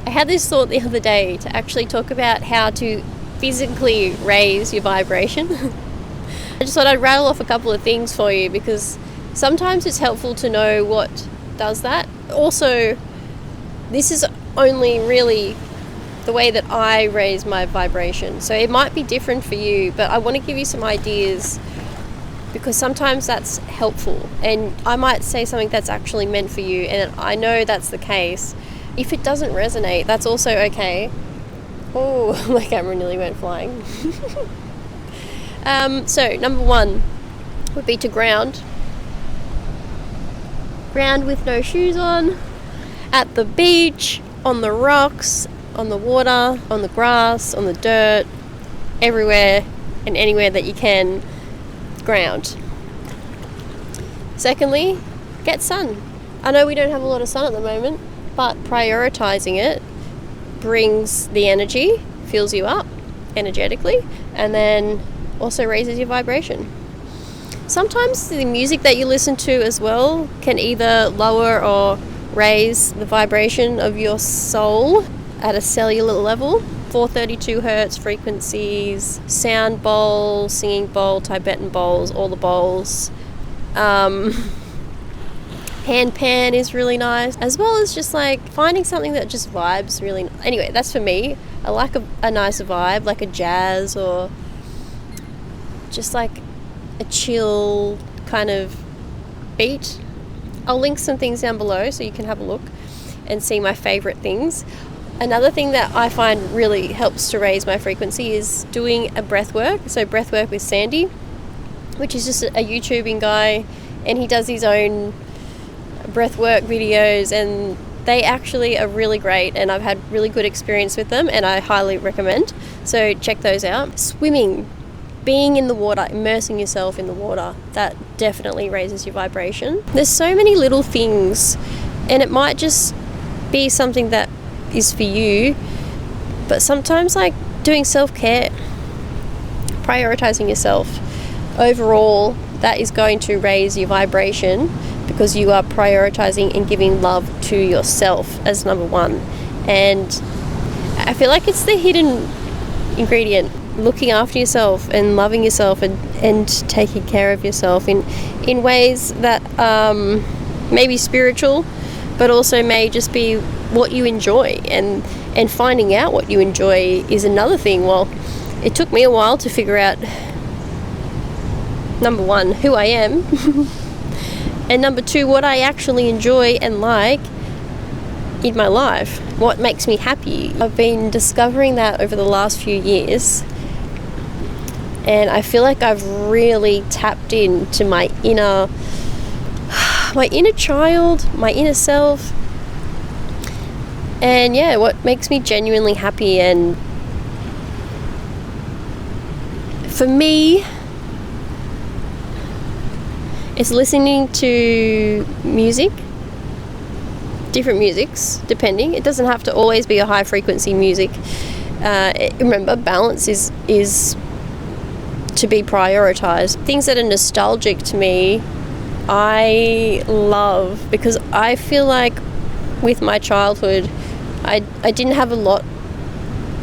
I had this thought the other day to actually talk about how to physically raise your vibration. I just thought I'd rattle off a couple of things for you because sometimes it's helpful to know what does that. Also, this is only really the way that I raise my vibration. So it might be different for you, but I want to give you some ideas because sometimes that's helpful. And I might say something that's actually meant for you, and I know that's the case. If it doesn't resonate, that's also okay. Oh, my camera nearly went flying. So number one would be to ground. Ground with no shoes on, at the beach, on the rocks, on the water, on the grass, on the dirt, everywhere and anywhere that you can ground. Secondly, get sun. I know we don't have a lot of sun at the moment, but prioritizing it brings the energy, fills you up energetically, and then also raises your vibration. Sometimes the music that you listen to as well can either lower or raise the vibration of your soul at a cellular level. 432 hertz frequencies, sound bowl, singing bowl, Tibetan bowls, all the bowls. Pan is really nice, as well as just like finding something that just vibes really. Anyway, that's for me. I like a nice vibe, like a jazz or just like a chill kind of beat. I'll link some things down below so you can have a look and see my favorite things. Another thing that I find really helps to raise my frequency is doing a breath work. So breath work with Sandy, which is just a YouTubing guy, and he does his own breath work videos, and they actually are really great, and I've had really good experience with them, and I highly recommend. So check those out. Swimming, being in the water, immersing yourself in the water, that definitely raises your vibration. There's so many little things, and it might just be something that is for you, but sometimes like doing self-care, prioritizing yourself, overall that is going to raise your vibration because you are prioritizing and giving love to yourself as number one. And I feel like it's the hidden ingredient, looking after yourself and loving yourself and taking care of yourself in ways that may be spiritual, but also may just be what you enjoy, and finding out what you enjoy is another thing. Well, it took me a while to figure out, number one, who I am, and number two, what I actually enjoy and like in my life, what makes me happy. I've been discovering that over the last few years, and I feel like I've really tapped into my inner child, my inner self, and yeah, what makes me genuinely happy. And for me, it's listening to music, different musics, depending. It doesn't have to always be a high frequency music. Remember, balance is to be prioritized. Things that are nostalgic to me, I love, because I feel like with my childhood, I didn't have a lot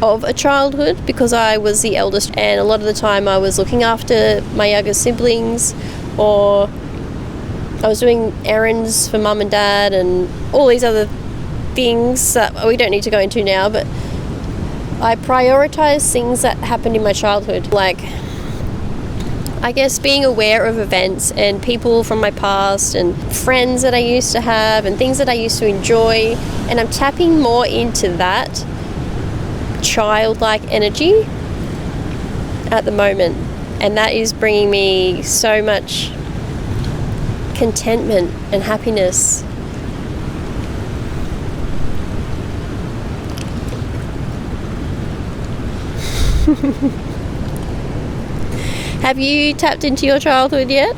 of a childhood because I was the eldest, and a lot of the time I was looking after my younger siblings, or I was doing errands for mum and dad and all these other things that we don't need to go into now, but I prioritize things that happened in my childhood, like I guess being aware of events and people from my past and friends that I used to have and things that I used to enjoy, and I'm tapping more into that childlike energy at the moment, and that is bringing me so much contentment and happiness. Have you tapped into your childhood yet?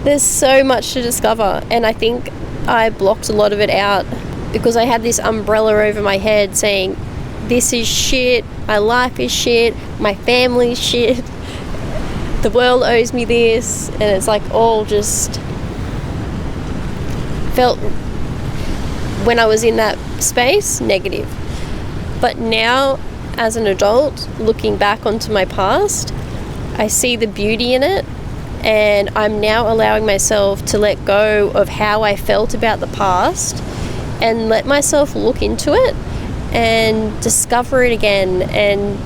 There's so much to discover, and I think I blocked a lot of it out because I had this umbrella over my head saying, this is shit, my life is shit, my family is shit, the world owes me this, and it's like all just felt, when I was in that space, negative. But now, as an adult, looking back onto my past, I see the beauty in it, and I'm now allowing myself to let go of how I felt about the past and let myself look into it and discover it again, and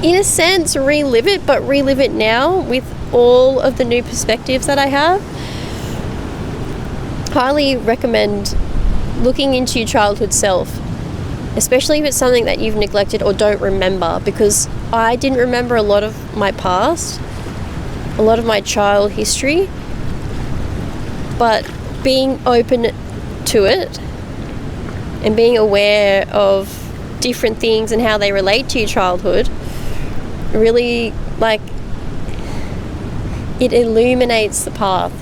in a sense relive it, but relive it now with all of the new perspectives that I have. Highly recommend looking into your childhood self, especially if it's something that you've neglected or don't remember, because I didn't remember a lot of my past, a lot of my child history, but being open to it and being aware of different things and how they relate to your childhood really, like, it illuminates the path.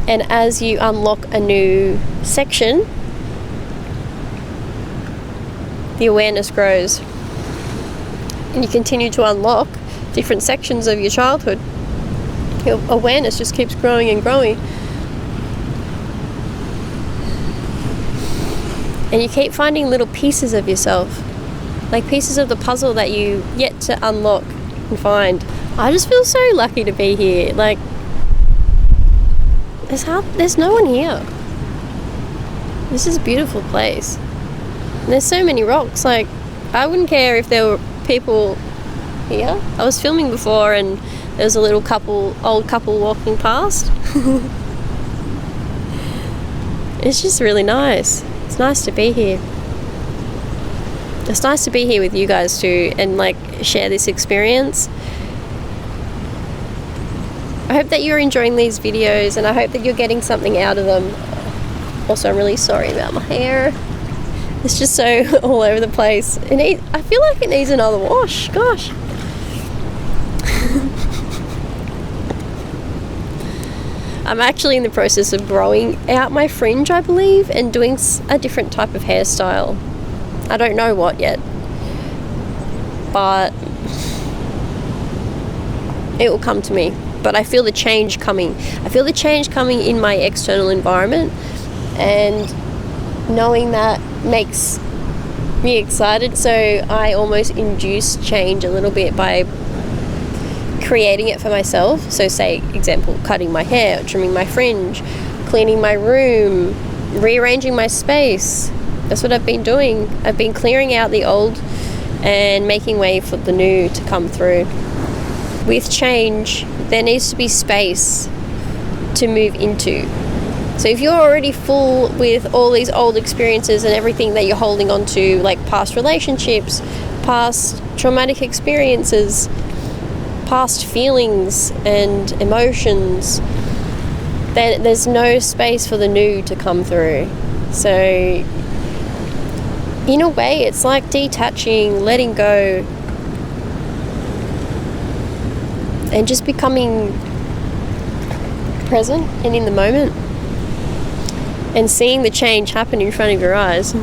And as you unlock a new section, the awareness grows, and you continue to unlock different sections of your childhood. Your awareness just keeps growing and growing, and you keep finding little pieces of yourself, like pieces of the puzzle that you yet to unlock and find. I just feel so lucky to be here. Like, there's no one here. This is a beautiful place. And there's so many rocks. Like, I wouldn't care if there were people here. I was filming before and there was a little old couple walking past. It's just really nice. It's nice to be here. It's nice to be here with you guys too, and like share this experience. I hope that you're enjoying these videos, and I hope that you're getting something out of them. Also, I'm really sorry about my hair. It's just so all over the place. I feel like it needs another wash. Gosh. I'm actually in the process of growing out my fringe, I believe, and doing a different type of hairstyle. I don't know what yet, but it will come to me. But I feel the change coming. I feel the change coming in my external environment, and knowing that makes me excited. So I almost induce change a little bit by creating it for myself. So say, example, cutting my hair, trimming my fringe, cleaning my room, rearranging my space. That's what I've been doing. I've been clearing out the old and making way for the new to come through. With change, there needs to be space to move into. So if you're already full with all these old experiences and everything that you're holding on to, like past relationships, past traumatic experiences, past feelings and emotions, then there's no space for the new to come through. So in a way, it's like detaching, letting go, and just becoming present and in the moment, and seeing the change happen in front of your eyes.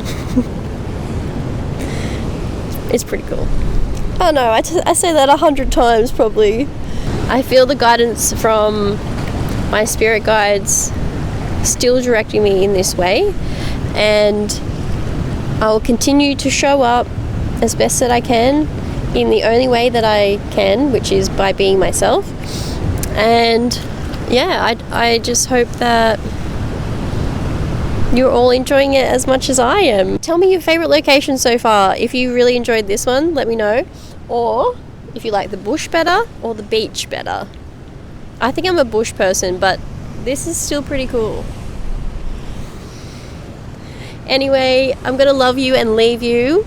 It's pretty cool. Oh no, I say that 100 times probably. I feel the guidance from my spirit guides still directing me in this way, and I will continue to show up as best that I can in the only way that I can, which is by being myself. And yeah, I just hope that you're all enjoying it as much as I am. Tell me your favorite location so far. If you really enjoyed this one, let me know. Or if you like the bush better or the beach better. I think I'm a bush person, but this is still pretty cool. Anyway, I'm gonna love you and leave you.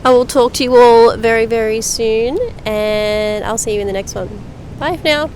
I will talk to you all very, very soon, and I'll see you in the next one. Bye for now.